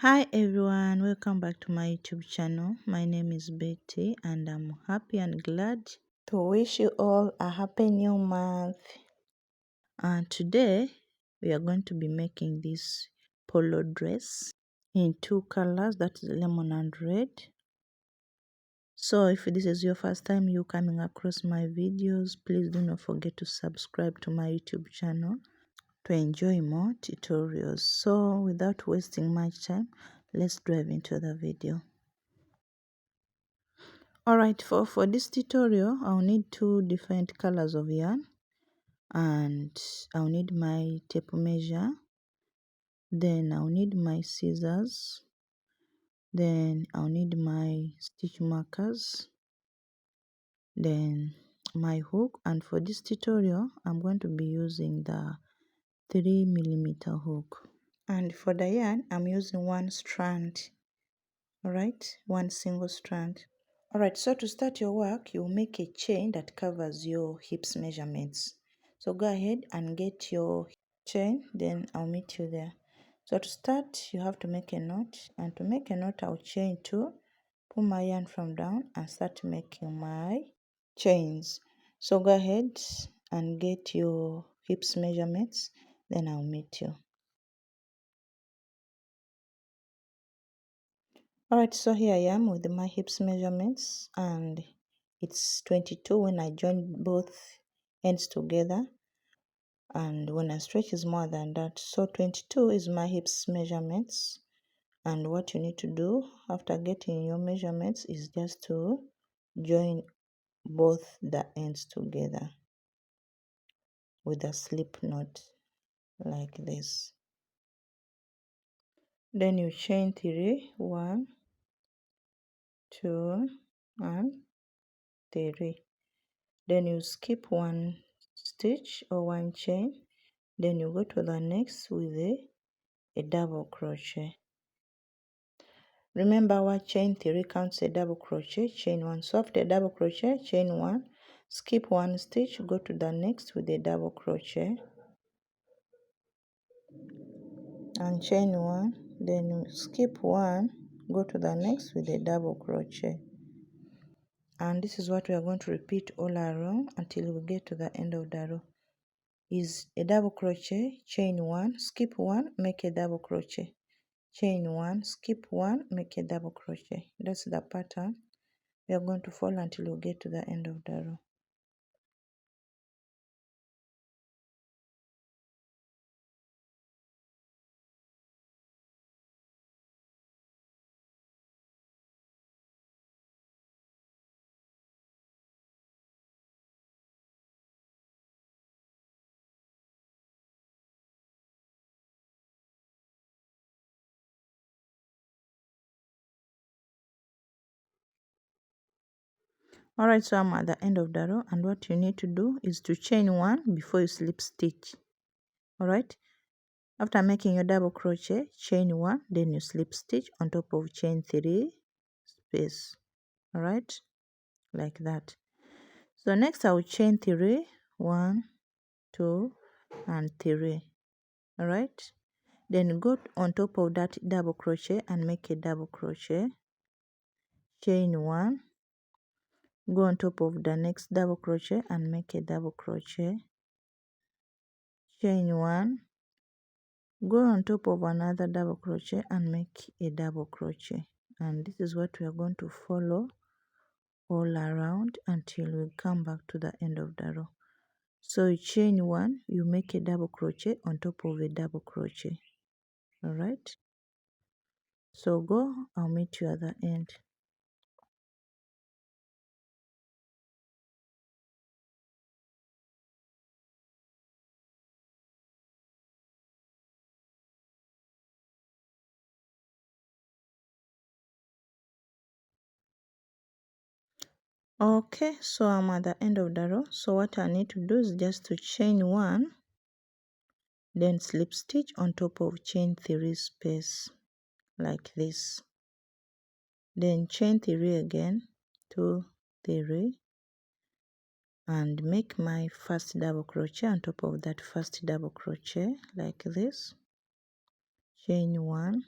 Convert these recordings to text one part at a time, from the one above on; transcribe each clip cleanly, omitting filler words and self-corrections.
Hi everyone, welcome back to my YouTube channel. My name is Betty and I'm happy and glad to wish you all a happy new month. And today we are going to be making this polo dress in two colors, that is lemon and red. So if this is your first time you coming across my videos, please do not forget to subscribe to my YouTube channel to enjoy more tutorials. So without wasting much time, let's dive into the video. Alright, for this tutorial, I'll need two different colors of yarn and I'll need my tape measure, then I'll need my scissors, then I'll need my stitch markers, then my hook, and for this tutorial, I'm going to be using the 3mm hook. And for the yarn, I'm using one strand, alright, one single strand. Alright, so to start your work, you'll make a chain that covers your hips measurements. So go ahead and get your chain, then I'll meet you there. So to start, you have to make a knot, and to make a knot, I'll chain two, pull my yarn from down, and start making my chains. So go ahead and get your hips measurements, then I'll meet you. Alright, so here I am with my hips measurements, and it's 22 when I join both ends together, and when I stretch is more than that. So 22 is my hips measurements, and what you need to do after getting your measurements is just to join both the ends together with a slip knot like this. Then you chain 3, 1, 2, and 3. Then you skip one stitch or one chain, then you go to the next with a double crochet. Remember, our chain 3 counts a double crochet, chain 1. So after a double crochet, chain 1, skip one stitch, go to the next with a double crochet and chain 1, then you skip one, go to the next with a double crochet. And this is what we are going to repeat all around until we get to the end of the row. Is a double crochet, chain 1, skip 1, make a double crochet, chain 1, skip 1, make a double crochet. That's the pattern we are going to follow until we get to the end of the row. Alright, so I'm at the end of the row, and what you need to do is to chain 1 before you slip stitch. Alright, after making your double crochet, chain 1, then you slip stitch on top of chain 3 space. Alright, like that. So next I will chain 3, 1, 2, and 3. Alright, then go on top of that double crochet and make a double crochet, chain 1, go on top of the next double crochet and make a double crochet, chain 1, go on top of another double crochet and make a double crochet. And this is what we are going to follow all around until we come back to the end of the row. So you chain 1, you make a double crochet on top of a double crochet. Alright, so go, I'll meet you at the end. Okay, so I'm at the end of the row. So what I need to do is just to chain 1, then slip stitch on top of chain 3 space like this. Then chain 3 again, 2, 3, and make my first double crochet on top of that first double crochet like this. Chain 1,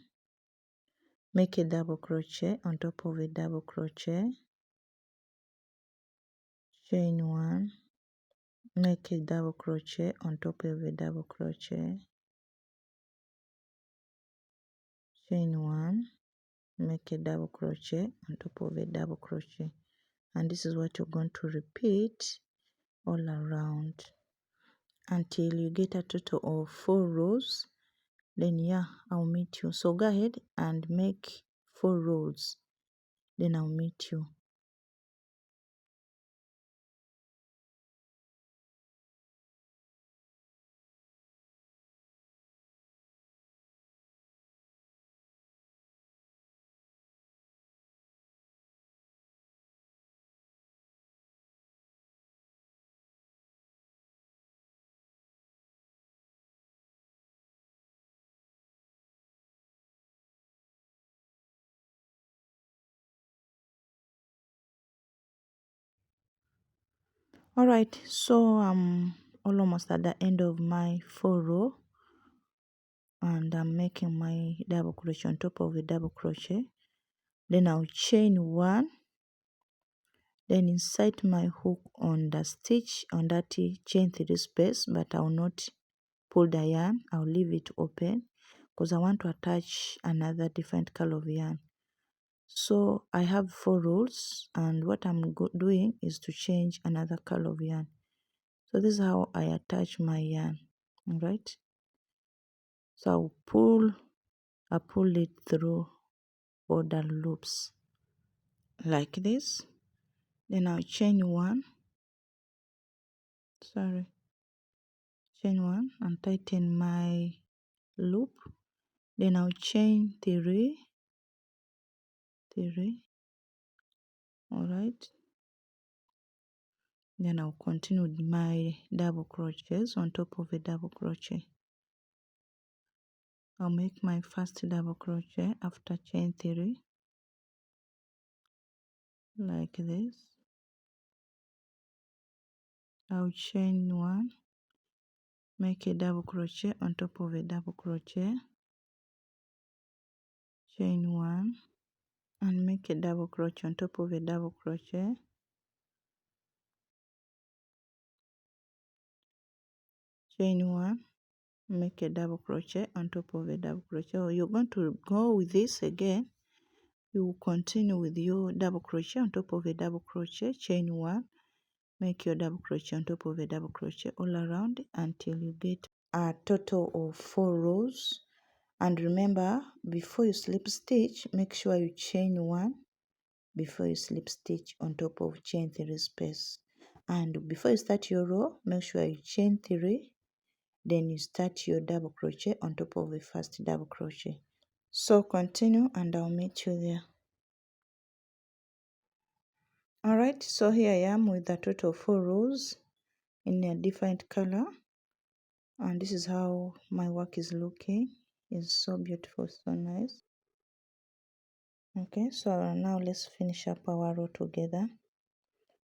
make a double crochet on top of a double crochet, chain 1, make a double crochet on top of a double crochet, chain 1, make a double crochet on top of a double crochet, and this is what you're going to repeat all around until you get a total of 4 rows. Then yeah, I'll meet you. So go ahead and make 4 rows, then I'll meet you. Alright, so I'm almost at the end of my 4 row, and I'm making my double crochet on top of a double crochet. Then I'll chain 1, then insert my hook on the stitch on that chain 3 space, but I'll not pull the yarn. I'll leave it open because I want to attach another different color of yarn. So I have 4 rows, and what I'm doing is to change another color of yarn. So this is how I attach my yarn. Alright, so I pull it through all the loops like this. Then I'll chain 1, chain 1 and tighten my loop. Then I'll chain 3, alright. Then I'll continue with my double crochets on top of a double crochet. I'll make my first double crochet after chain 3 like this. I'll chain 1, make a double crochet on top of a double crochet, chain 1 and make a double crochet on top of a double crochet, chain 1, make a double crochet on top of a double crochet. Or you're going to go with this again. You will continue with your double crochet on top of a double crochet, chain 1, make your double crochet on top of a double crochet all around until you get a total of 4 rows. And remember, before you slip stitch, make sure you chain 1 before you slip stitch on top of chain 3 space. And before you start your row, make sure you chain 3, then you start your double crochet on top of the first double crochet. So continue and I'll meet you there. Alright, so here I am with a total of 4 rows in a different color, and this is how my work is looking. It's so beautiful, so nice. Okay, so now let's finish up our row together.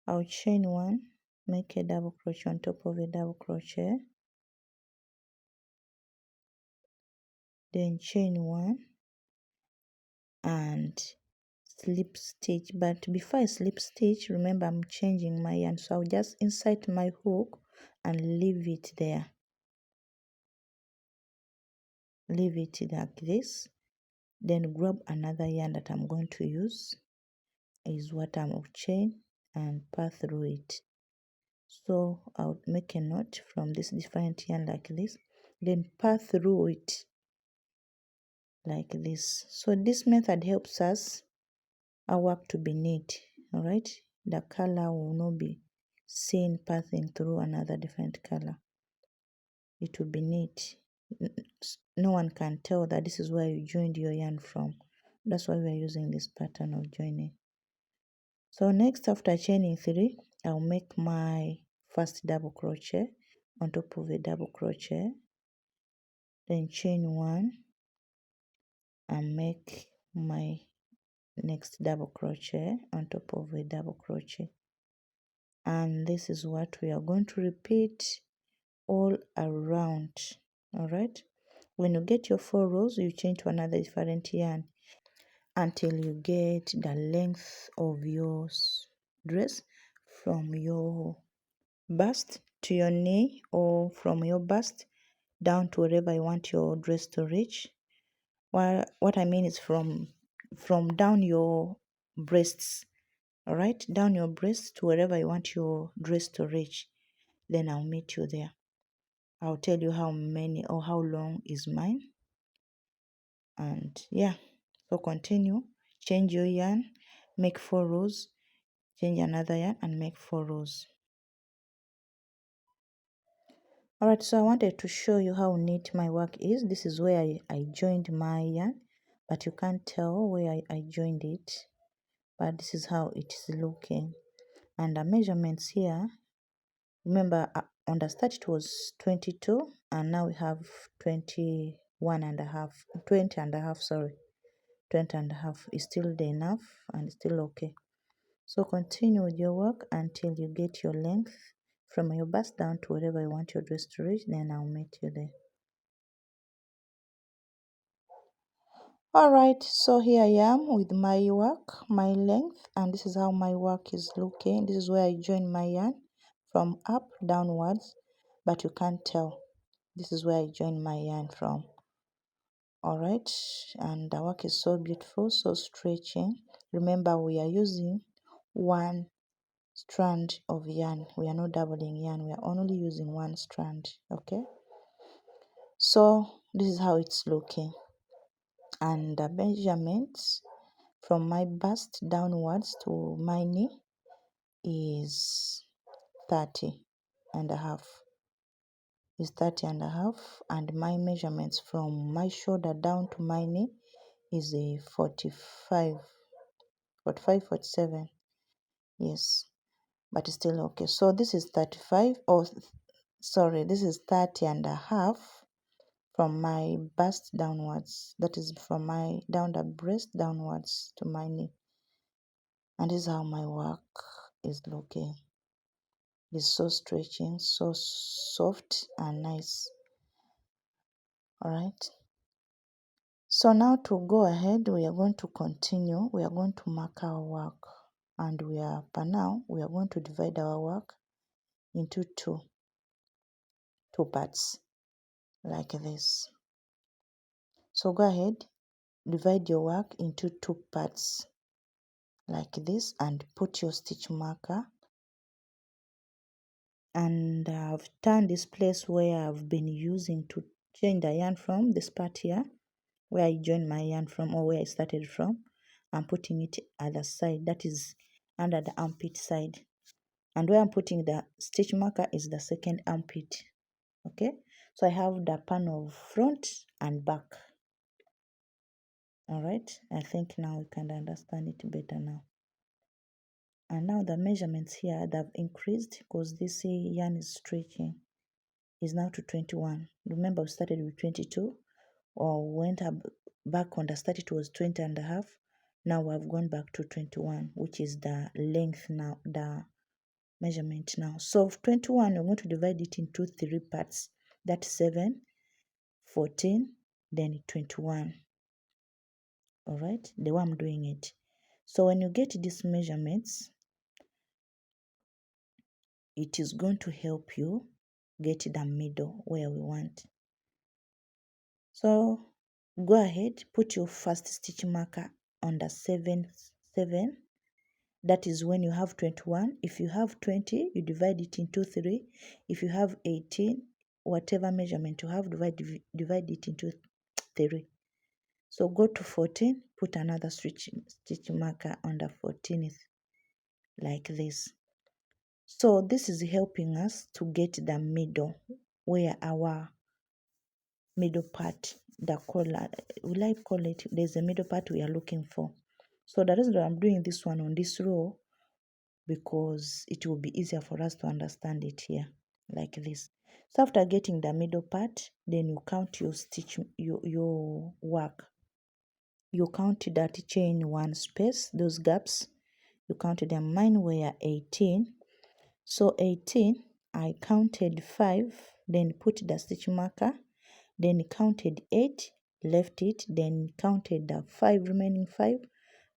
I'll chain 1, make a double crochet on top of a double crochet, then chain 1 and slip stitch. But before I slip stitch, remember I'm changing my yarn, so I'll just insert my hook and leave it there. Leave it like this, then grab another yarn that I'm going to use, is what I'm of chain, and pass through it. So I'll make a knot from this different yarn like this, then pass through it like this. So this method helps us our work to be neat. Alright, the color will not be seen passing through another different color. It will be neat. No one can tell that this is where you joined your yarn from. That's why we are using this pattern of joining. So next, after chaining 3, I'll make my first double crochet on top of a double crochet, then chain 1 and make my next double crochet on top of a double crochet. And this is what we are going to repeat all around. Alright, when you get your 4 rows, you change to another different yarn. until you get the length of your dress from your bust to your knee, or from your bust down to wherever you want your dress to reach. What I mean is from down your breasts, all right, down your breasts to wherever you want your dress to reach. Then I'll meet you there. I'll tell you how many or how long is mine. And yeah, so continue, change your yarn, make 4 rows, change another yarn and make 4 rows. Alright, so I wanted to show you how neat my work is. This is where I joined my yarn, but you can't tell where I joined it, but this is how it is looking. And the measurements here, remember on the start it was 22 and now we have 21 and a half, 20 and a half, sorry, 20 and a half is still enough and still okay. So continue with your work until you get your length from your bust down to wherever you want your dress to reach, then I'll meet you there. Alright, so here I am with my work, my length, and this is how my work is looking. This is where I join my yarn from up downwards, but you can't tell. This is where I join my yarn from. Alright, and the work is so beautiful, so stretching. Remember, we are using one strand of yarn. We are not doubling yarn, we are only using one strand. Okay, so this is how it's looking, and the measurements from my bust downwards to my knee is 30 and a half, is 30 and a half, and my measurements from my shoulder down to my knee is a 45, 47, yes, but it's still okay. So this is 35, or sorry, this is 30 and a half from my bust downwards, that is from my down the breast downwards to my knee. And this is how my work is looking. It's so stretching, so soft and nice. Alright, so now to go ahead, we are going to continue. We are going to mark our work, and for now we are going to divide our work into two parts like this. So go ahead, divide your work into 2 parts like this and put your stitch marker. And I've turned this place where I've been using to change the yarn from, this part here where I joined my yarn from, or where I started from. I'm putting it at the side, that is under the armpit side, and where I'm putting the stitch marker is the second armpit. Okay, so I have the pan of front and back. All right, I think now you can understand it better now. And now the measurements here, they've increased because this yarn is stretching, is now to 21. Remember we started with 22, or went up back on the start it was 20 and a half. Now we've gone back to 21, which is the length now, the measurement now. So 21, we're going to divide it into 3 parts. That's 7, 14, then 21. All right, the way I'm doing it. So when you get these measurements, it is going to help you get the middle where we want. So go ahead, put your first stitch marker on the 7. That is when you have 21. If you have 20, you divide it into 3. If you have 18, whatever measurement you have, divide it into 3. So go to 14, put another stitch marker on the 14th, like this. So this is helping us to get the middle, where our middle part, the collar, will I call it, there's a middle part we are looking for. So the reason I'm doing this one on this row, because it will be easier for us to understand it here, like this. So after getting the middle part, then you count your stitch, your work. You count that chain 1 space, those gaps, you count them. Mine were 18. So 18, I counted 5, then put the stitch marker, then counted 8, left it, then counted the 5 remaining 5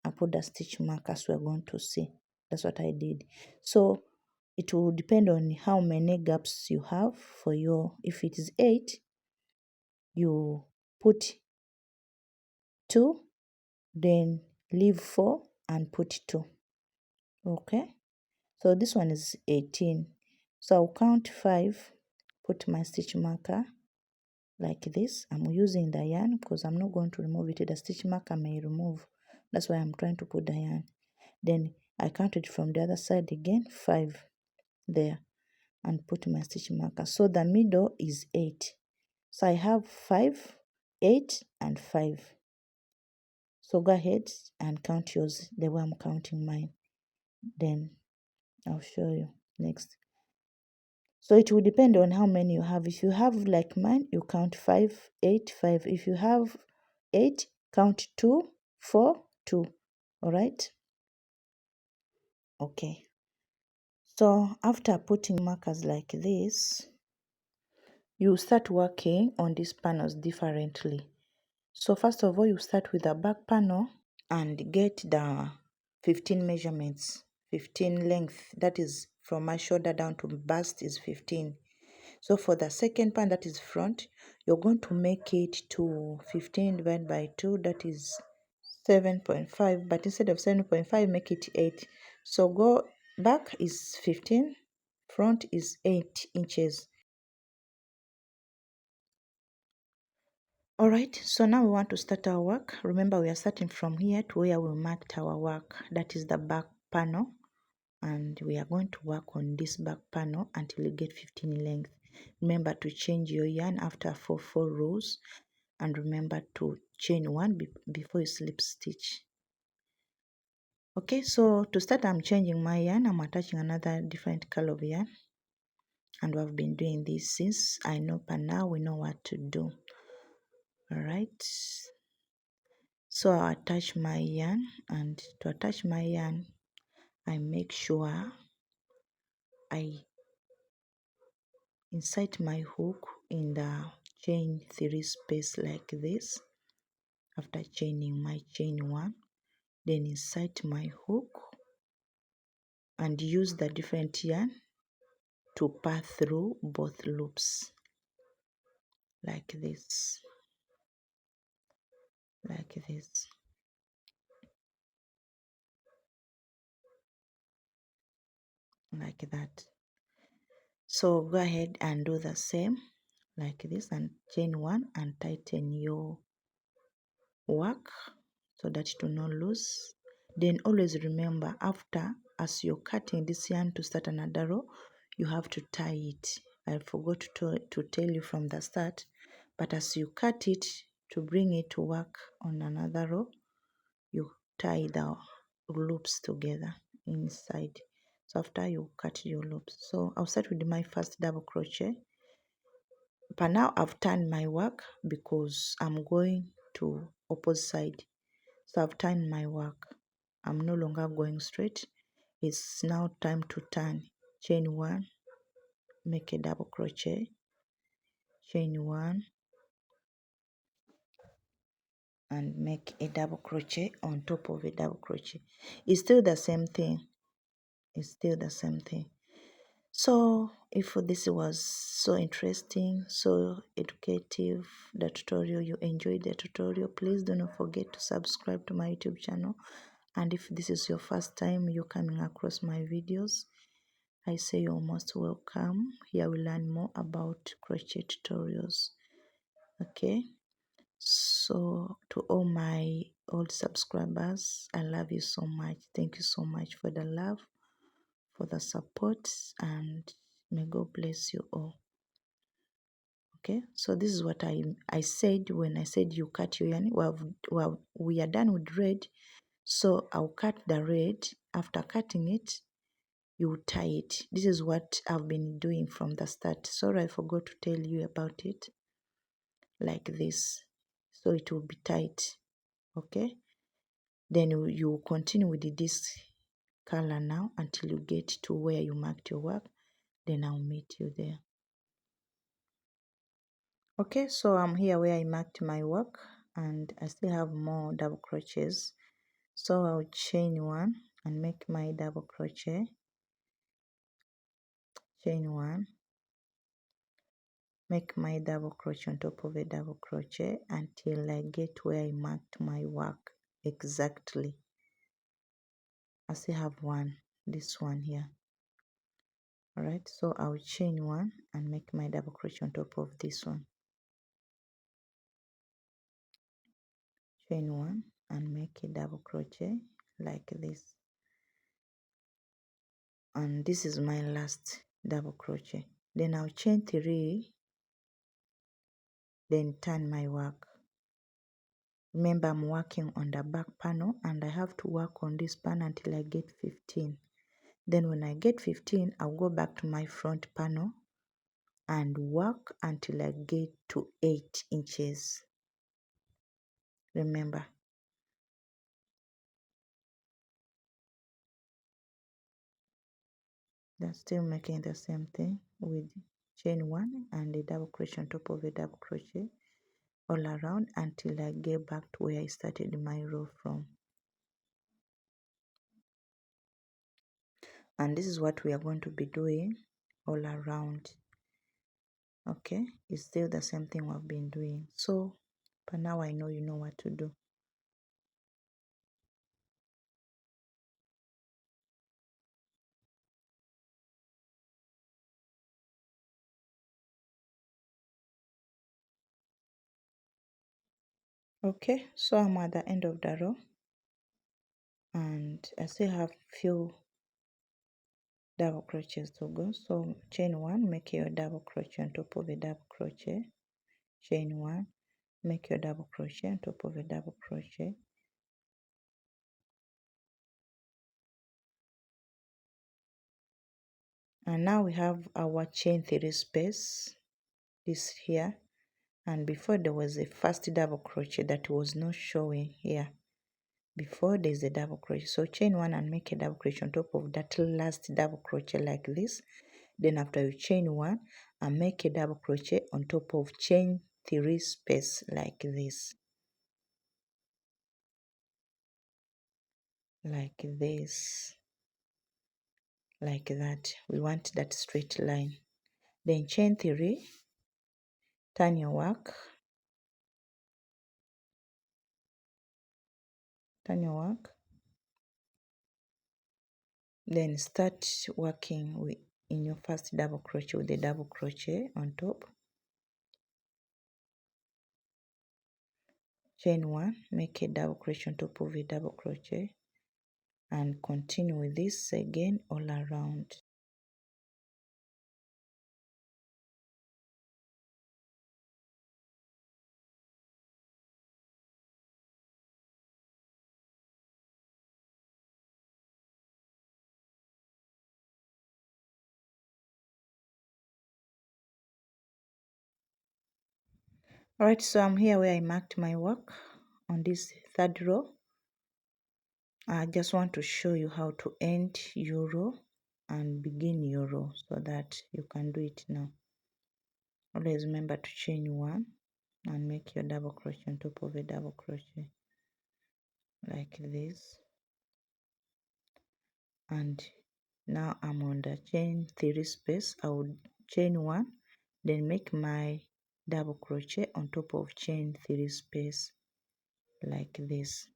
and put the stitch mark as we're going to see. That's what I did. So it will depend on how many gaps you have for your, if it is 8, you put 2, then leave 4 and put 2. Okay, so this one is 18. So I'll count 5, put my stitch marker like this. I'm using the yarn because I'm not going to remove it. The stitch marker may remove. That's why I'm trying to put the yarn. Then I counted from the other side again, 5 there, and put my stitch marker. So the middle is 8. So I have 5, 8, and 5. So go ahead and count yours the way I'm counting mine. Then I'll show you next. So it will depend on how many you have. If you have like mine, you count 5, 8, 5. If you have 8, count 2, 4, 2. All right? Okay. So after putting markers like this, you start working on these panels differently. So first of all, you start with the back panel and get the 15 measurements, 15 length. That is from my shoulder down to bust is 15. So for the second part, that is front, you're going to make it to 15 divided by 2, that is 7.5, but instead of 7.5, make it 8. So go back is 15, front is 8 inches. All right, so now we want to start our work. Remember, we are starting from here to where we marked our work. That is the back panel. And we are going to work on this back panel until you get 15 length. Remember to change your yarn after 4 rows. And remember to chain 1 before you slip stitch. Okay, so to start, I'm changing my yarn. I'm attaching another different color of yarn. And we've been doing this since I know by now we know what to do. Alright, so I attach my yarn, and to attach my yarn, I make sure I insert my hook in the chain 3 space like this. After chaining my chain 1, then insert my hook and use the different yarn to pass through both loops like this, like this. Like that. So go ahead and do the same like this and chain 1 and tighten your work so that it will not lose. Then always remember, after, as you're cutting this yarn to start another row, you have to tie it. I forgot to tell you from the start, but as you cut it to bring it to work on another row, you tie the loops together inside. So after you cut your loops, so I'll start with my first double crochet. But now I've turned my work because I'm going to opposite side. So I've turned my work. I'm no longer going straight. It's now time to turn. Chain 1, make a double crochet, chain 1, and make a double crochet on top of a double crochet. It's still the same thing. It's still the same thing. So if this was so interesting, so educative, the tutorial, you enjoyed the tutorial, please do not forget to subscribe to my YouTube channel. And if this is your first time you're coming across my videos, I say you're most welcome. Here we learn more about crochet tutorials. Okay, so to all my old subscribers, I love you so much. Thank you so much for the love, for the support, and may God bless you all. Okay, so this is what I said when I said you cut your yarn. Well, we are done with red, so I'll cut the red. After cutting it, you tie it. This is what I've been doing from the start. Sorry, I forgot to tell you about it. Like this, so it will be tight. Okay, then you continue with this color now until you get to where you marked your work. Then I'll meet you there. Okay, so I'm here where I marked my work. and I still have more double crochets, so I'll chain one and make my double crochet, chain one, make my double crochet on top of a double crochet until I get where I marked my work exactly. I still have one, this one here. Alright, so I'll chain one and make my double crochet on top of this one, chain one and make a double crochet like this, and this is my last double crochet. Then I'll chain three, then turn my work. Remember, I'm working on the back panel and I have to work on this panel until I get 15. Then when I get 15, I'll go back to my front panel and work until I get to 8 inches. Remember, that's still making the same thing with chain one and a double crochet on top of a double crochet all around until I get back to where I started my row from. And this is what we are going to be doing all around. Okay, it's still the same thing we've been doing. So but now I know you know what to do. Okay, so I'm at the end of the row and I still have few double crochets to go. So chain one, make your double crochet on top of a double crochet, chain one, make your double crochet on top of a double crochet, and now we have our chain three space, this here, and before there was a first double crochet that was not showing here. Before there's a double crochet, so chain one and make a double crochet on top of that last double crochet like this. Then after you chain one and make a double crochet on top of chain three space like this, like this, like that. We want that straight line. Then chain three, turn your work, turn your work, then start working with in your first double crochet with the double crochet on top, chain one, make a double crochet on top of a double crochet, and continue with this again all around. Alright, so I'm here where I marked my work on this third row. I just want to show you how to end your row and begin your row so that you can do it now. Always remember to chain one and make your double crochet on top of a double crochet like this. And now I'm on the chain three space. I would chain one, then make my double crochet on top of chain three space like this,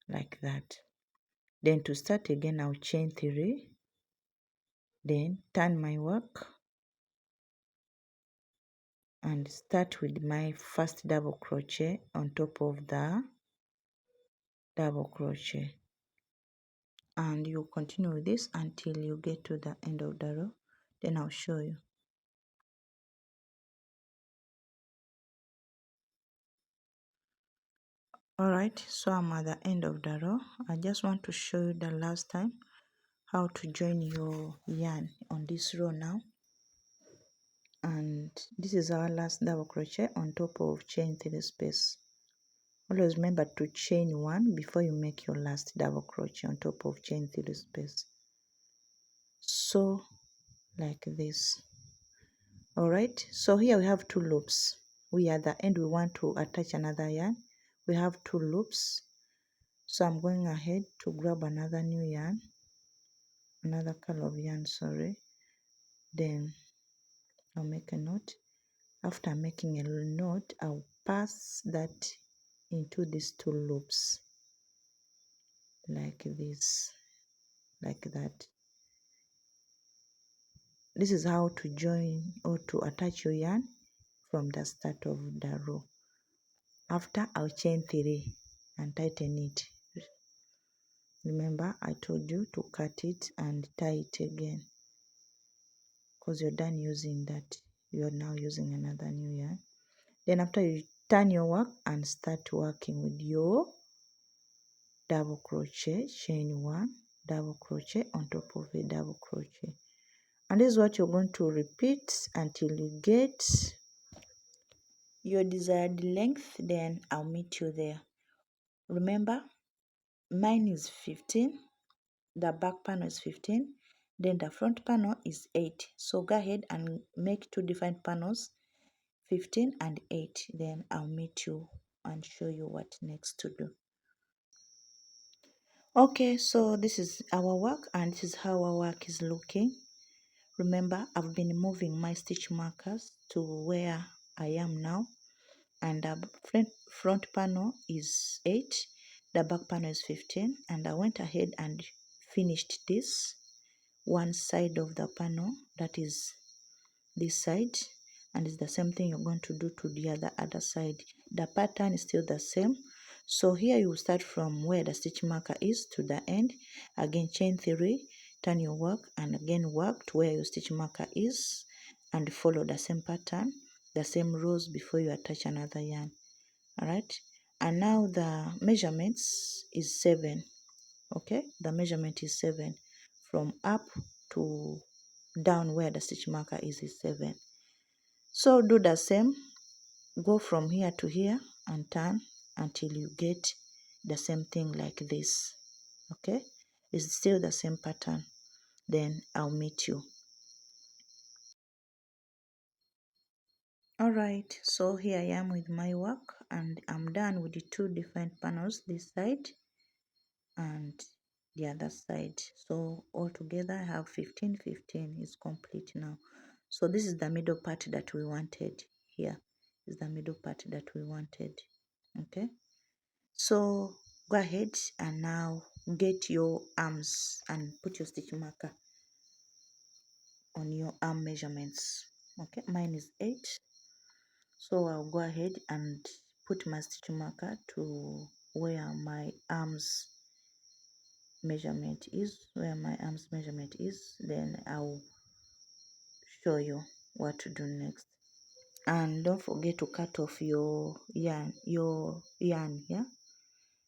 like that. Then to start again, I'll chain three, then turn my work and start with my first double crochet on top of the double crochet, and you continue with this until you get to the end of the row. Then I'll show you. Alright, so I'm at the end of the row. I just want to show you the last time how to join your yarn on this row now. And this is our last double crochet on top of chain three space. Always remember to chain one before you make your last double crochet on top of chain three space. So like this. Alright, so here we have two loops. we are the end we want to attach another yarn, we have 2 loops. So I'm going ahead to grab another new yarn, another color of yarn, sorry. Then I'll make a knot. After making a knot, I'll pass that into these 2 loops like this, like that. This is how to join or to attach your yarn from the start of the row. After, I'll chain 3 and tighten it. Remember, I told you to cut it and tie it again, because you're done using that. You're now using another new yarn. Then after, you turn your work and start working with your double crochet, chain 1, double crochet on top of a double crochet. And this is what you're going to repeat until you get your desired length. Then I'll meet you there. Remember, mine is 15, the back panel is 15, then the front panel is 8. So go ahead and make 2 different panels, 15 and 8. Then I'll meet you and show you what next to do. Okay, so this is our work and this is how our work is looking. Remember, I've been moving my stitch markers to where I am now, and the front panel is 8, the back panel is 15, and I went ahead and finished this one side of the panel, that is this side, and it's the same thing you're going to do to the other side. The pattern is still the same. So here you start from where the stitch marker is to the end. Again, chain 3, turn your work, and again work to where your stitch marker is, and follow the same pattern, the same rows before you attach another yarn. Alright, and now the measurements is 7. Okay, the measurement is 7 from up to down where the stitch marker is 7. So do the same, go from here to here and turn until you get the same thing like this. Okay, it's still the same pattern. Then I'll meet you. Alright, so here I am with my work and I'm done with the 2 different panels, this side and the other side. So altogether I have 15, 15 is complete now. So this is the middle part that we wanted. Here is the middle part that we wanted. Okay, so go ahead and now get your arms and put your stitch marker on your arm measurements. Okay, mine is 8, so I'll go ahead and put my stitch marker to where my arms measurement is, then I'll show you what to do next. And don't forget to cut off your yarn here.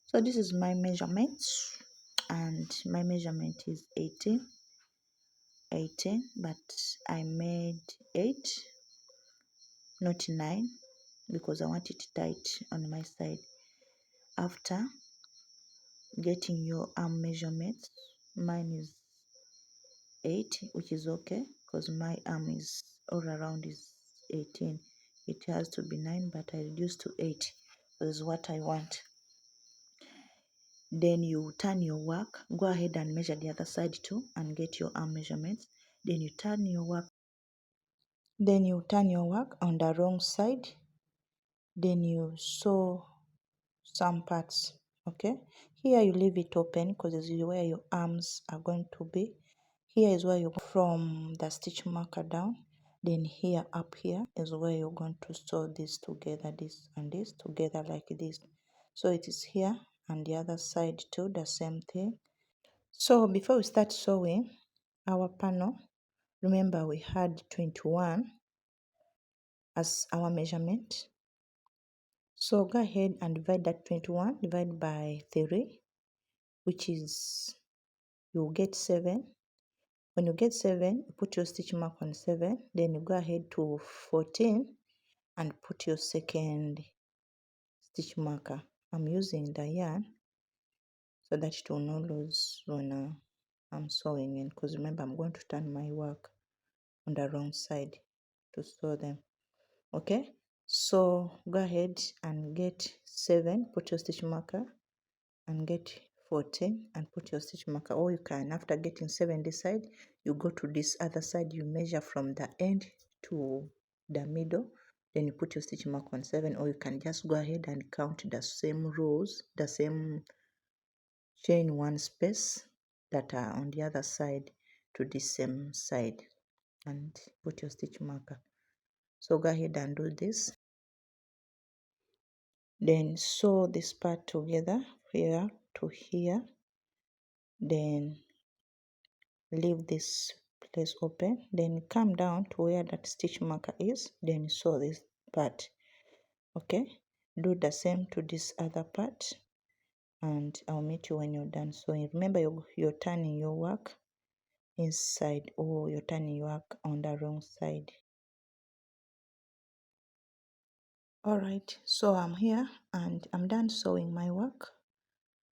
So this is my measurement, and my measurement is 18, but I made 8, not 9, because I want it tight on my side. After getting your arm measurements, mine is 8, which is okay because my arm is all around is 18. It has to be 9, but I reduced to 8. This is what I want. Then you turn your work, go ahead and measure the other side too and get your arm measurements. Then you turn your work on the wrong side. Then you sew some parts. Okay, here you leave it open because this is where your arms are going to be. Here is where you go from the stitch marker down. Then here up here is where you're going to sew this together, this and this together like this. So it is here, and the other side too, the same thing. So before we start sewing our panel, remember we had 21 as our measurement. So go ahead and divide that 21, divide by 3, which is, you'll get 7. When you get 7, you put your stitch mark on 7, then you go ahead to 14 and put your second stitch marker. I'm using the yarn so that it will not lose when I'm sewing in, because remember I'm going to turn my work on the wrong side to sew them. Okay, So go ahead and get 7, put your stitch marker, and get 14 and put your stitch marker. Or you can, after getting 7 this side, you go to this other side, you measure from the end to the middle, then you put your stitch mark on 7, or you can just go ahead and count the same rows, the same chain 1 space that are on the other side to this same side and put your stitch marker. So go ahead and do this. Then sew this part together here to here, then leave this place open, then come down to where that stitch marker is, then sew this part. Okay, do the same to this other part, and I'll meet you when you're done sewing. Remember, you're turning your work inside, or you're turning your work on the wrong side. All right, so I'm here and I'm done sewing my work,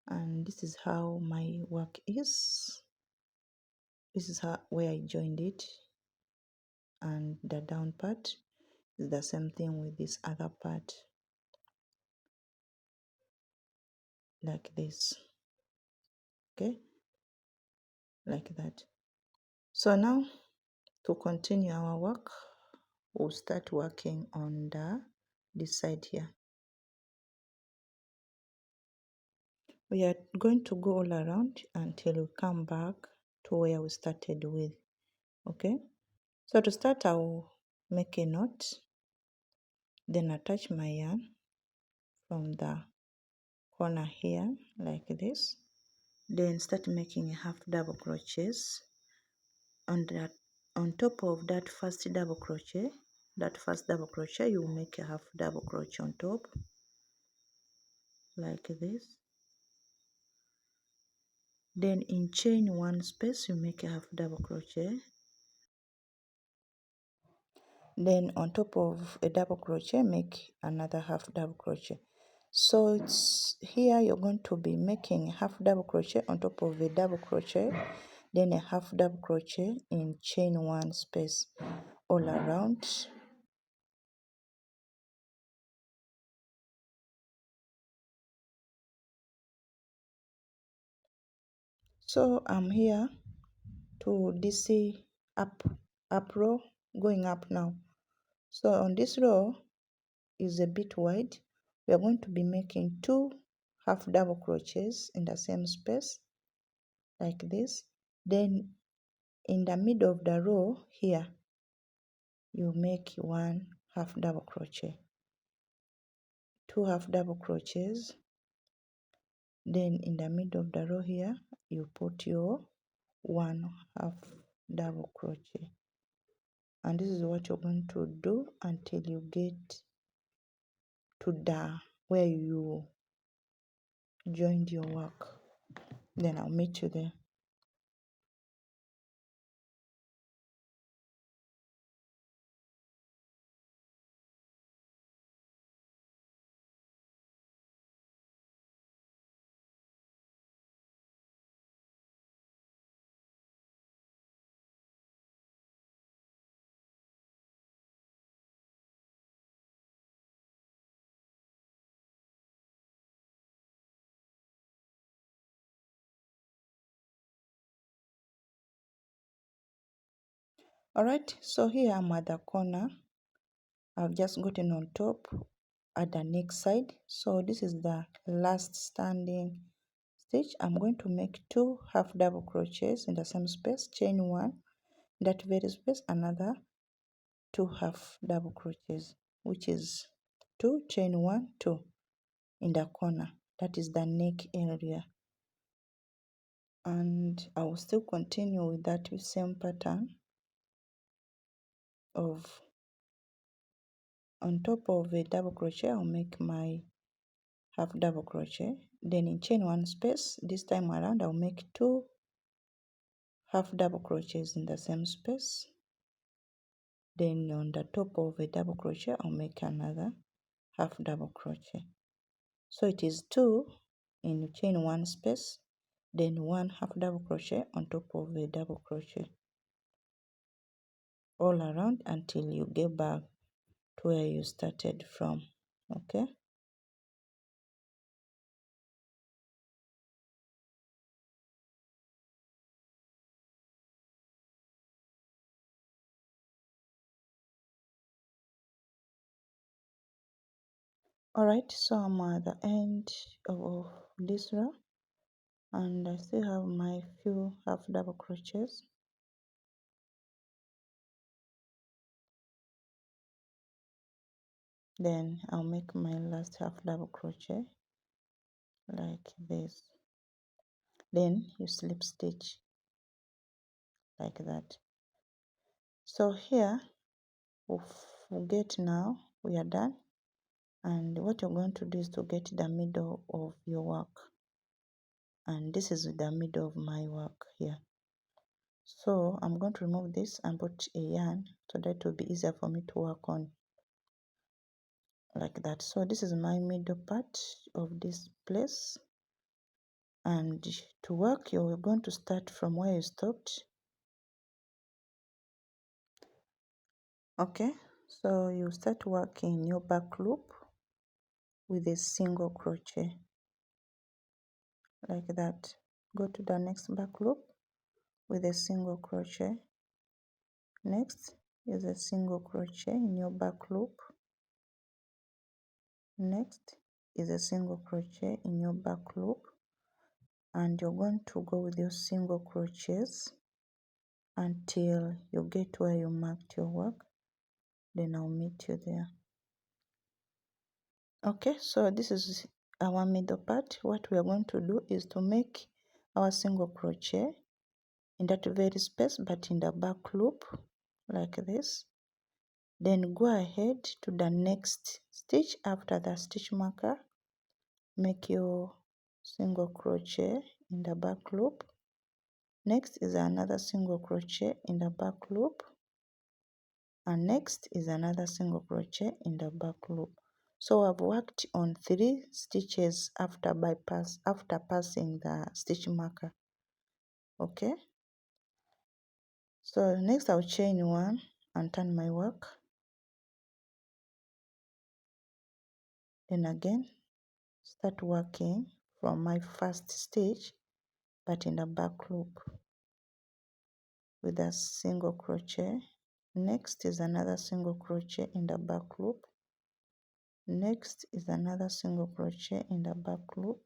and this is how my work is. This is how where I joined it, and the down part is the same thing with this other part, like this. Okay, like that. So now to continue our work, we'll start working on this side here. We are going to go all around until we come back to where we started with. Okay, so to start, I'll make a knot, then attach my yarn from the corner here like this, then start making a half double crochets on that. On top of that first double crochet, you will make a half double crochet on top like this. Then in chain 1 space you make a half double crochet, then on top of a double crochet make another half double crochet. So it's here you're going to be making half double crochet on top of a double crochet, then a half double crochet in chain 1 space all around. So I'm here to this up row, going up now. So on this row is a bit wide, we are going to be making 2 half double crochets in the same space like this. Then in the middle of the row here you make 1 half double crochet, 2 half double crochets. Then in the middle of the row here you put your 1 half double crochet, and this is what you're going to do until you get to the where you joined your work. Then I'll meet you there. Alright, so here I'm at the corner. I've just gotten on top at the next side. So this is the last standing stitch. I'm going to make 2 half double crochets in the same space, chain 1, that very space, another 2 half double crochets, which is 2, chain 1, 2 in the corner. That is the neck area. And I will still continue with that same pattern of on top of a double crochet. I'll make my half double crochet, then in chain 1 space, this time around I'll make 2 half double crochets in the same space, then on the top of a double crochet I'll make another half double crochet. So it is 2 in chain 1 space, then 1 half double crochet on top of a double crochet all around until you get back to where you started from. Okay. Alright, so I'm at the end of this row, and I still have my few half double crochets. Then I'll make my last half double crochet like this. Then you slip stitch like that. So here we'll get now, we are done, and what you're going to do is to get the middle of your work, and this is the middle of my work here. So I'm going to remove this and put a yarn so that it will be easier for me to work on like that. So this is my middle part of this place, and to work you're going to start from where you stopped. Okay, so you start working your back loop with a single crochet like that. Go to the next back loop with a single crochet. Next is a single crochet in your back loop. Next is a single crochet in your back loop, and you're going to go with your single crochets until you get where you marked your work. Then I'll meet you there. Okay, so this is our middle part. What we are going to do is to make our single crochet in that very space, but in the back loop like this. Then go ahead to the next stitch after the stitch marker. Make your single crochet in the back loop. Next is another single crochet in the back loop, and next is another single crochet in the back loop. So I've worked on 3 stitches after passing the stitch marker. Okay, so next I'll chain 1 and turn my work, then again start working from my first stitch but in the back loop with a single crochet. Next is another single crochet in the back loop. Next is another single crochet in the back loop.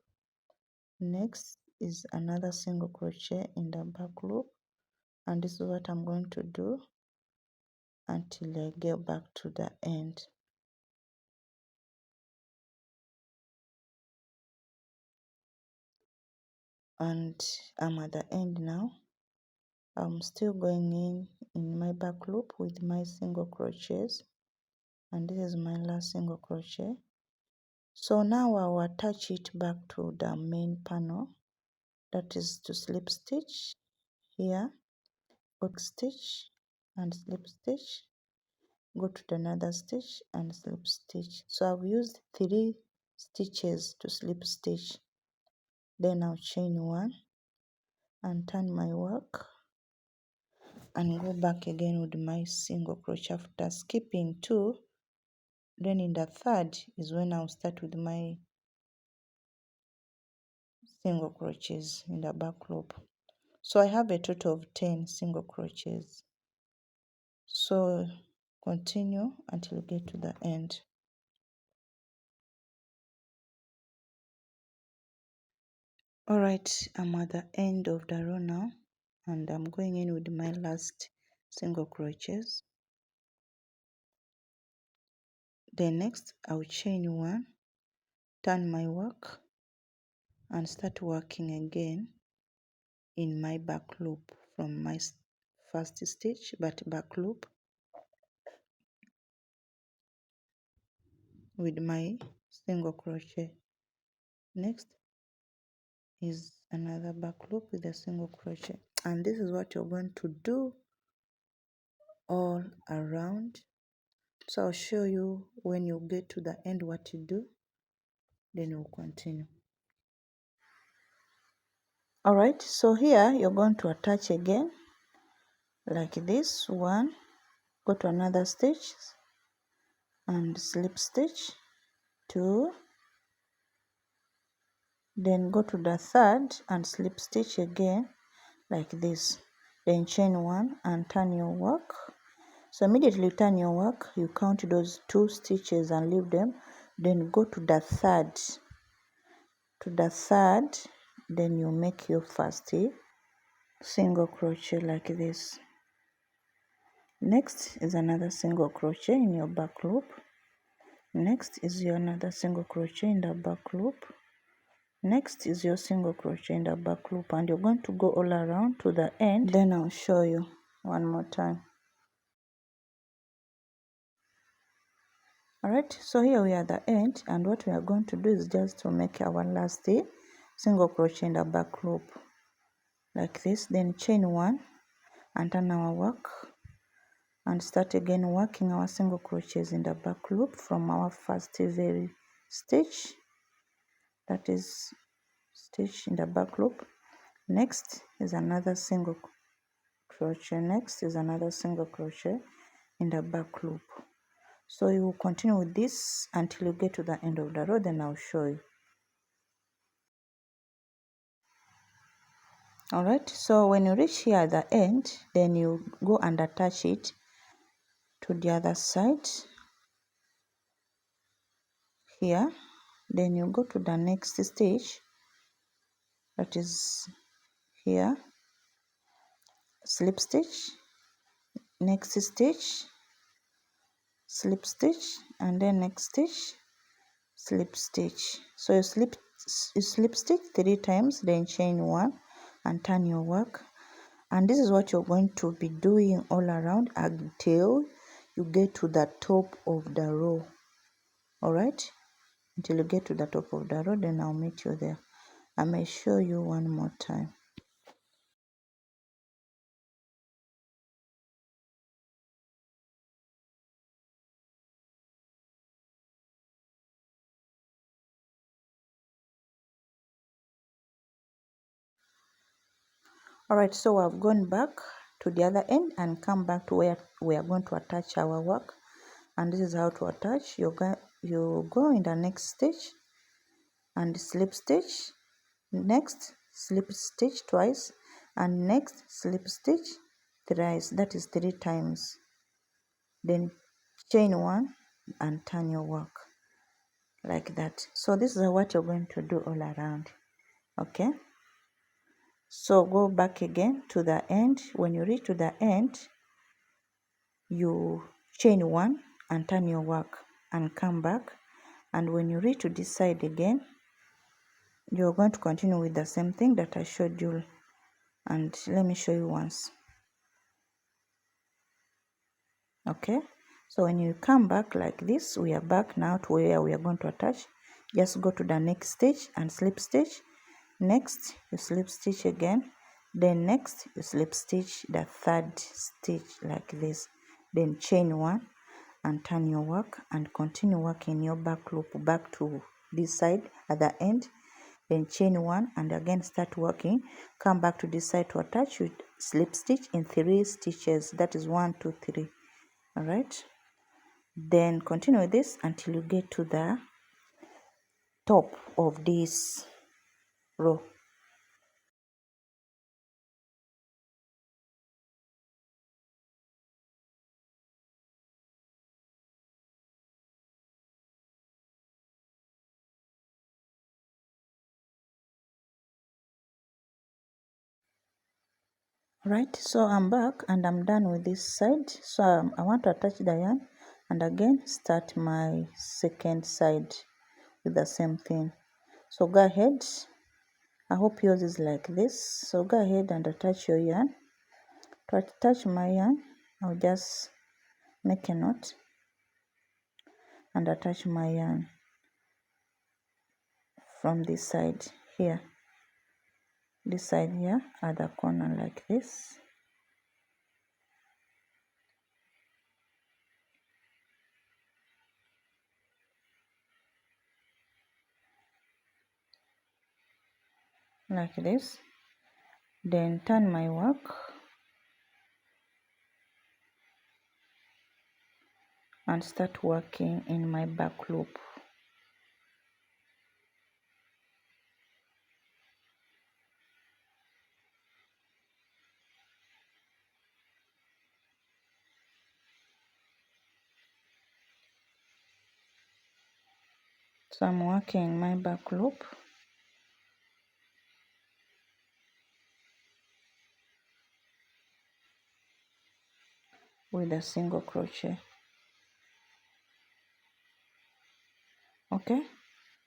Next is another single crochet in the back loop, and this is what I'm going to do until I get back to the end. And I'm at the end now. I'm still going in my back loop with my single crochets, and this is my last single crochet. So now I will attach it back to the main panel, that is to slip stitch here, hook stitch and slip stitch, go to another stitch and slip stitch. So I've used 3 stitches to slip stitch. Then I'll chain 1 and turn my work and go back again with my single crochet after skipping 2. Then in the third is when I'll start with my single crochets in the back loop. So I have a total of 10 single crochets. So continue until you get to the end. Alright, I'm at the end of the row now, and I'm going in with my last single crochets. Then next I'll chain 1, turn my work and start working again in my back loop from my first stitch, but back loop with my single crochet. Next is another back loop with a single crochet, and this is what you're going to do all around. So I'll show you when you get to the end what you do, then we'll continue. Alright, so here you're going to attach again like this. 1, go to another stitch, and slip stitch 2, then go to the third and slip stitch again like this, then chain 1 and turn your work. So immediately you turn your work, you count those 2 stitches and leave them, then go to the third, then you make your first single crochet like this. Next is another single crochet in your back loop. Next is your another single crochet in the back loop. Next is your single crochet in the back loop, and you're going to go all around to the end. Then I'll show you one more time. Alright, so here we are at the end, and what we are going to do is just to make our last single crochet in the back loop like this, then chain 1 and turn our work and start again working our single crochets in the back loop from our first very stitch, that is stitch in the back loop. Next is another single crochet, next is another single crochet in the back loop. So you will continue with this until you get to the end of the row, then I'll show you. Alright, so when you reach here at the end, then you go and attach it to the other side here, then you go to the next stage, that is here, slip stitch, next stitch, slip stitch, and then next stitch, slip stitch. So you slip stitch 3 times, then chain 1 and turn your work, and this is what you're going to be doing all around until you get to the top of the row. Alright, until you get to the top of the row, then I'll meet you there. I may show you one more time. Alright, so I've gone back to the other end and come back to where we are going to attach our work, and this is how to attach. You go in the next stitch and slip stitch, next slip stitch twice, and next slip stitch thrice, that is 3 times, then chain 1 and turn your work like that. So this is what you're going to do all around. Okay, so go back again to the end. When you reach to the end, you chain 1 and turn your work and come back, and when you reach to this side again, you're going to continue with the same thing that I showed you, and let me show you once. Okay, so when you come back like this, we are back now to where we are going to attach. Just go to the next stitch and slip stitch, next you slip stitch again, then next you slip stitch the third stitch like this, then chain 1 and turn your work and continue working your back loop back to this side at the end, then chain 1 and again start working, come back to this side to attach with slip stitch in 3 stitches, that is 1 2 3. All right, then continue with this until you get to the top of this row. Right, so I'm back and I'm done with this side. So I want to attach the yarn and again start my second side with the same thing. So go ahead, I hope yours is like this. So go ahead and attach your yarn. To attach my yarn, I'll just make a knot and attach my yarn from this side here, this side here at the corner like this. Like this, then turn my work and start working in my back loop. So I'm working my back loop with a single crochet. Okay,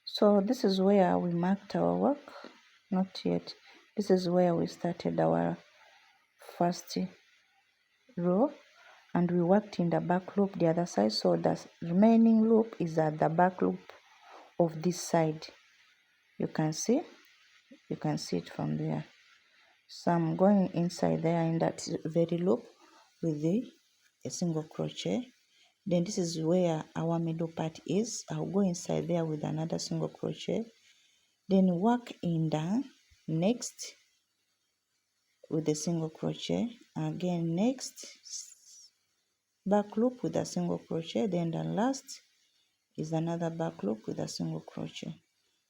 so this is where we marked our work. Not yet. This is where we started our first row, and we worked in the back loop the other side, so the remaining loop is at the back loop of this side. You can see it from there. So I'm going inside there in that very loop with a single crochet. Then this is where our middle part is. I'll go inside there with another single crochet, then work in the next with a single crochet, again next back loop with a single crochet, then the last is another back loop with a single crochet.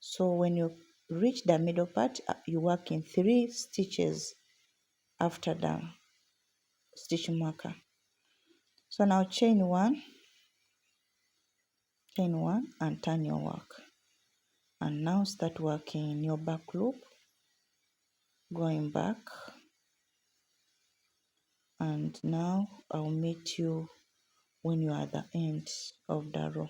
So when you reach the middle part, you work in 3 stitches after the stitch marker. So now chain one, and turn your work, and now start working in your back loop, going back, and now I'll meet you when you are at the end of the row.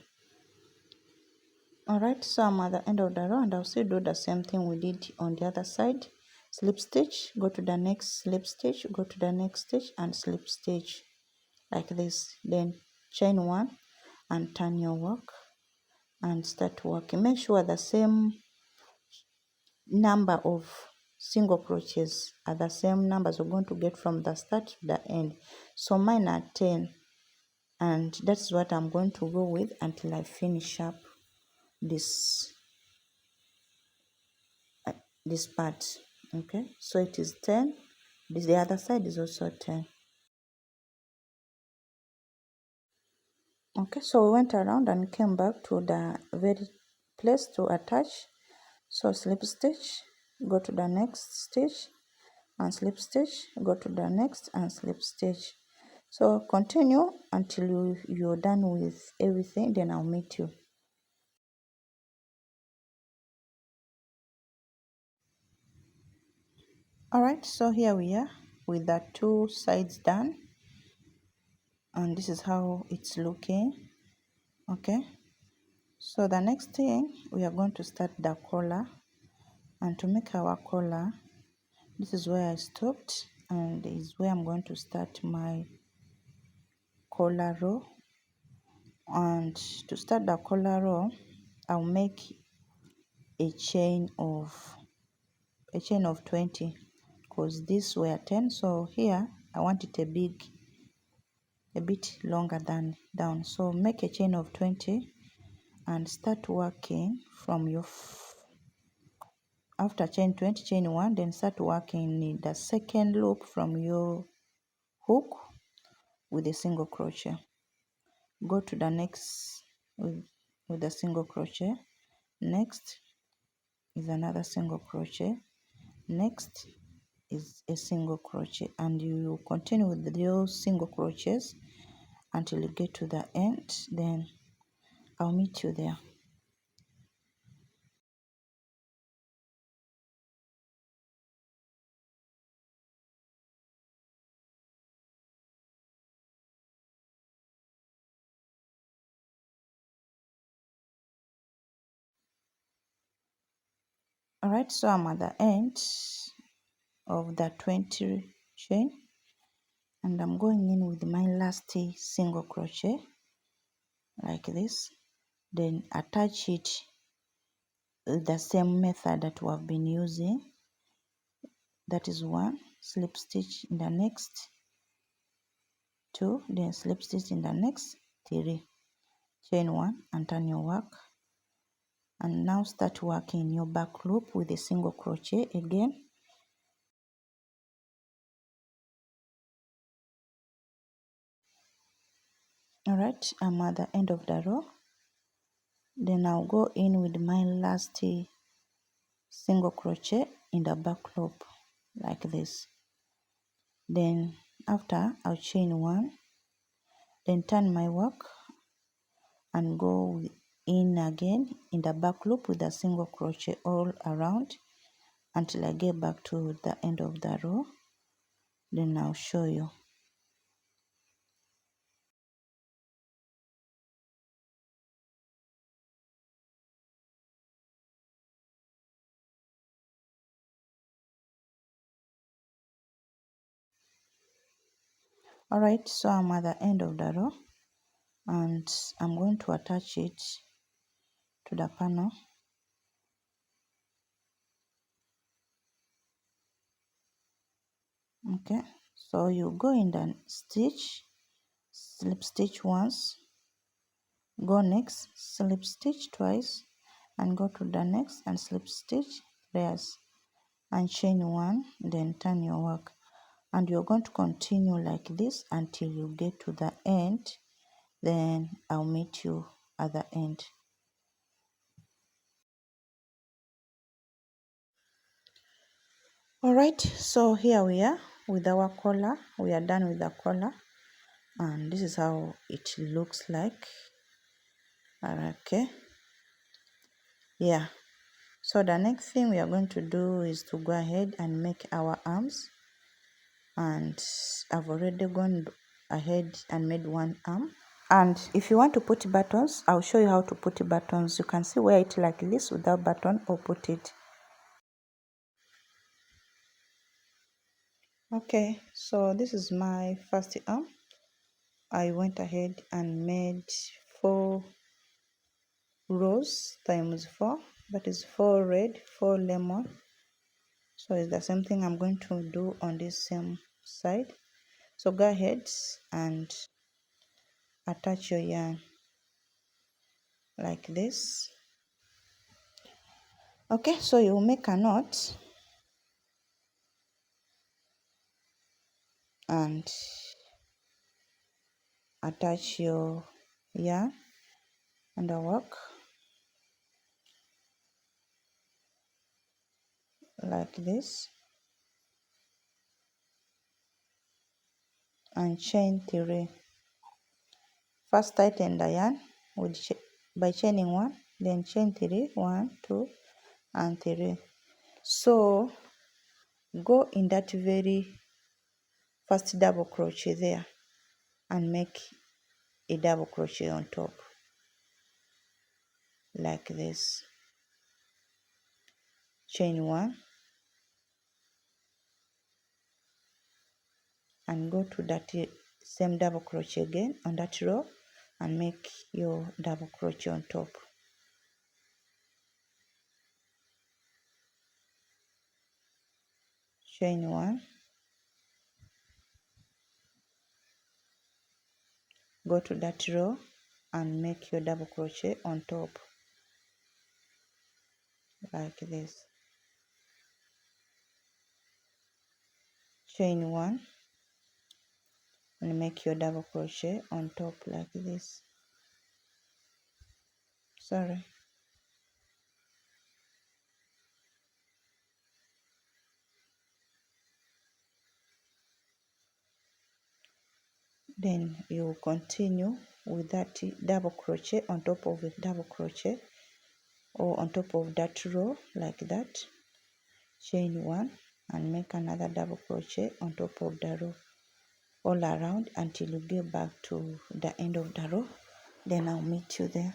Alright, so I'm at the end of the row, and I'll still do the same thing we did on the other side. Slip stitch, go to the next slip stitch, go to the next stitch, and slip stitch like this. Then chain one and turn your work and start working. Make sure the same number of single crochets are the same numbers we're going to get from the start to the end. So mine are 10, and that's what I'm going to go with until I finish up this this part. Okay, so it is 10. The other side is also 10. Okay, so we went around and came back to the very place to attach. So slip stitch, go to the next stitch, and slip stitch, go to the next and slip stitch. So continue until you're done with everything, then I'll meet you. Alright, so here we are with the 2 sides done, and this is how it's looking. Okay, so the next thing, we are going to start the collar, and to make our collar, this is where I stopped, and is where I'm going to start my collar row. And to start the collar row, I'll make a chain of 20, because these were 10, so here I want it a bit longer than down. So make a chain of 20 and start working from your after chain 20, chain 1, then start working in the second loop from your hook with a single crochet. Go to the next with a single crochet. Next is another single crochet. Next is a single crochet, and you continue with those single crochets until you get to the end. Then I'll meet you there. Alright, so I'm at the end of the 20 chain, and I'm going in with my last single crochet like this, then attach it with the same method that we have been using. That is 1, slip stitch in the next 2, then slip stitch in the next 3, chain 1 and turn your work, and now start working your back loop with a single crochet again. Alright, Alright, I'm at the end of the row. Then I'll go in with my last single crochet in the back loop like this. Then after, I'll chain 1, then turn my work and go in again in the back loop with a single crochet all around until I get back to the end of the row. Then I'll show you. Alright, so I'm at the end of the row and I'm going to attach it to the panel. Okay, so you go in the stitch, slip stitch once, go next, slip stitch twice, and go to the next and slip stitch thrice, and chain 1, then turn your work. And you're going to continue like this until you get to the end. Then I'll meet you at the end. Alright, so here we are with our collar. We are done with the collar, and this is how it looks like. Okay, yeah. So the next thing we are going to do is to go ahead and make our arms, and I've already gone ahead and made one arm. And if you want to put buttons, I'll show you how to put buttons. You can see wear it like this without button, or put it. Okay, so this is my first arm. I went ahead and made 4 rows times 4, that is 4 red, 4 lemon. So it's the same thing I'm going to do on this same side. So go ahead and attach your yarn like this. Okay, so you make a knot and attach your yarn and the work like this, and chain 3. First tighten the yarn with by chaining 1, then chain 3, 1, 2, and 3. So go in that very first double crochet there and make a double crochet on top like this. Chain 1 and go to that same double crochet again on that row and make your double crochet on top. Chain 1, go to that row and make your double crochet on top like this. Chain 1 and make your double crochet on top like this. Sorry. Then you continue with that double crochet on top of the double crochet, or on top of that row like that. Chain 1 and make another double crochet on top of the row all around until you get back to the end of the row. Then I'll meet you there.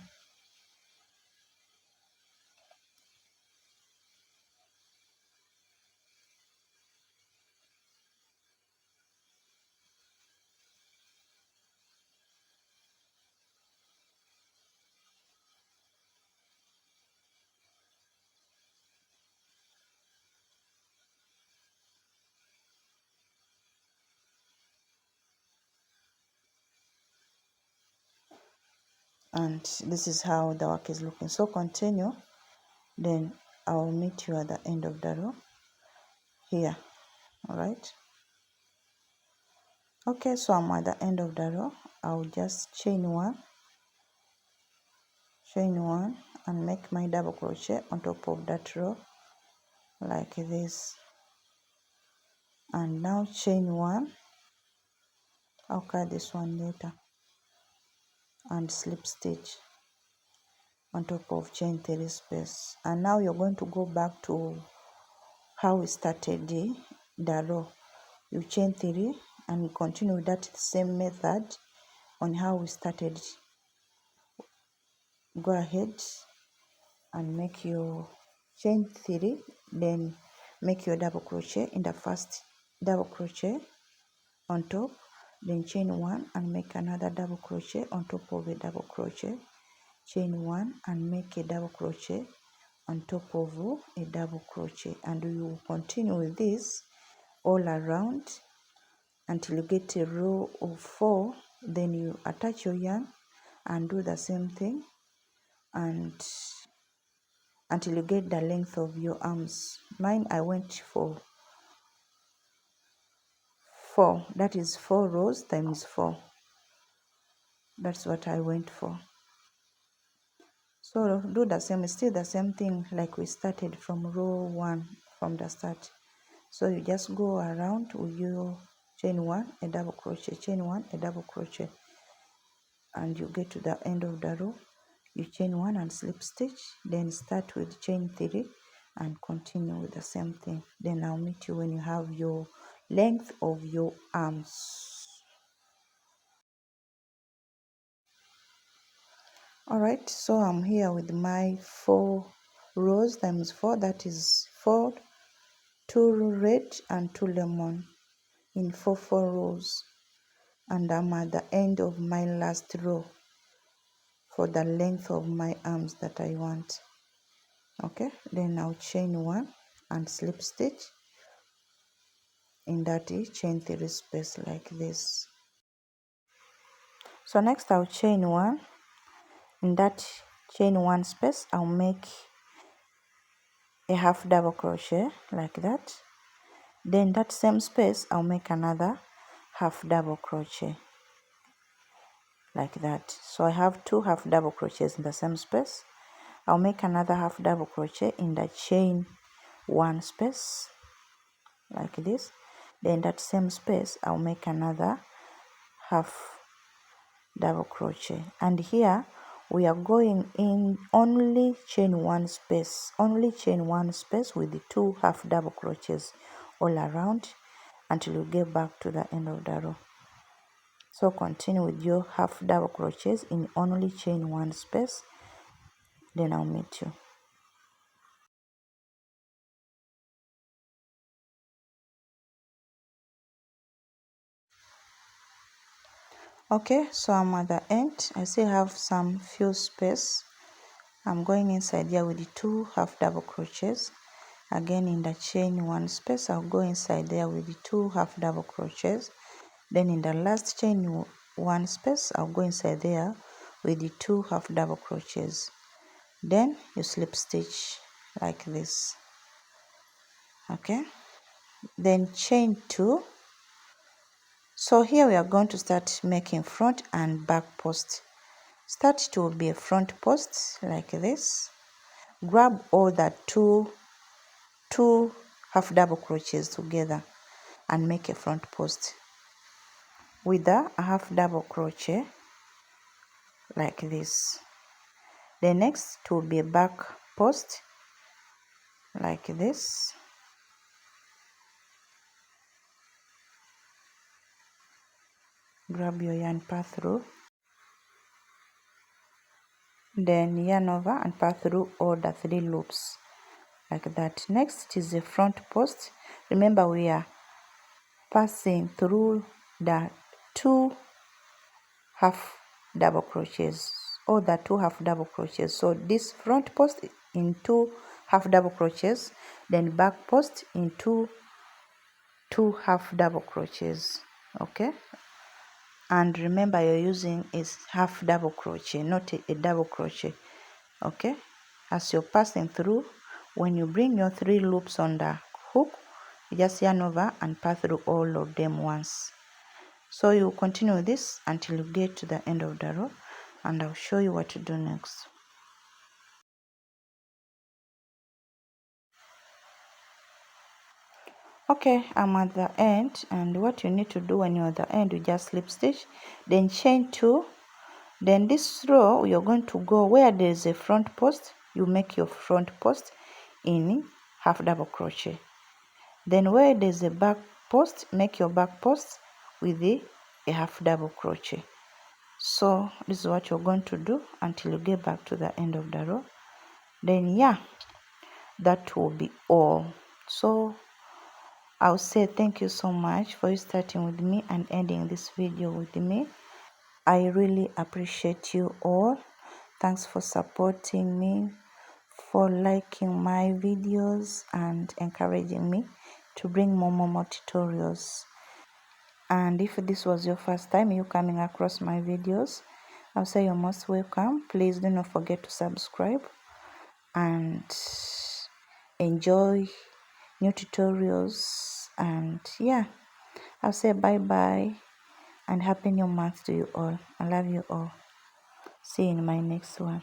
And this is how the work is looking. So continue, then I'll meet you at the end of the row here. All right. Okay, so I'm at the end of the row. I'll just chain one, and make my double crochet on top of that row like this. And now chain one. I'll cut this one later, and slip stitch on top of chain 3 space. And now you're going to go back to how we started the row. You chain 3 and continue with that same method on how we started. Go ahead and make your chain 3, then make your double crochet in the first double crochet on top, then chain 1 and make another double crochet on top of a double crochet, chain 1 and make a double crochet on top of a double crochet, and you will continue with this all around until you get a row of 4. Then you attach your yarn and do the same thing and until you get the length of your arms. Mine, I went for 4, that is 4 rows times 4. That's what I went for. So do the same, still the same thing like we started from row 1 from the start. So you just go around with your chain 1, a double crochet, chain 1, a double crochet, and you get to the end of the row. You chain 1 and slip stitch, then start with chain 3 and continue with the same thing. Then I'll meet you when you have your length of your arms. Alright, so I'm here with my 4 rows times 4, that is 4, 2 red and 2 lemon in 4 rows, and I'm at the end of my last row for the length of my arms that I want. Okay, then I'll chain 1 and slip stitch in that chain 3 space like this. So next I'll chain 1 in that chain 1 space. I'll make a half double crochet like that. Then that same space I'll make another half double crochet like that. So I have 2 half double crochets in the same space. I'll make another half double crochet in the chain 1 space like this. Then that same space I'll make another half double crochet, and here we are going in only chain 1 space, with the 2 half double crochets all around until you get back to the end of the row. So continue with your half double crochets in only chain 1 space, then I'll meet you. Okay, so I'm at the end. I still have some few space. I'm going inside here with the 2 half double crochets. Again in the chain 1 space, I'll go inside there with the 2 half double crochets. Then in the last chain 1 space, I'll go inside there with the 2 half double crochets. Then you slip stitch like this. Okay, then chain 2. So here we are going to start making front and back post. Start to be a front post like this. Grab all the two half double crochets together and make a front post with a half double crochet like this. The next will be a back post like this. Grab your yarn, pass through, then yarn over and pass through all the 3 loops like that. Next is the front post. Remember we are passing through the 2 half double crochets, or the 2 half double crochets. So this front post in 2 half double crochets, then back post in 2 half double crochets. Okay, and remember you're using is half double crochet, not a double crochet. Okay, as you're passing through, when you bring your 3 loops on the hook, you just yarn over and pass through all of them once. So you continue this until you get to the end of the row, and I'll show you what to do next. Okay, I'm at the end, and what you need to do when you're at the end, you just slip stitch, then chain 2. Then this row, you're going to go where there's a front post, you make your front post in half double crochet. Then where there's a back post, make your back post with a half double crochet. So this is what you're going to do until you get back to the end of the row. Then yeah, that will be all. So I'll say thank you so much for you starting with me and ending this video with me. I really appreciate you all. Thanks for supporting me, for liking my videos and encouraging me to bring more tutorials. And if this was your first time you coming across my videos, I'll say you're most welcome. Please do not forget to subscribe and enjoy new tutorials. And yeah, I'll say bye bye and happy new month to you all. I love you all. See you in my next one.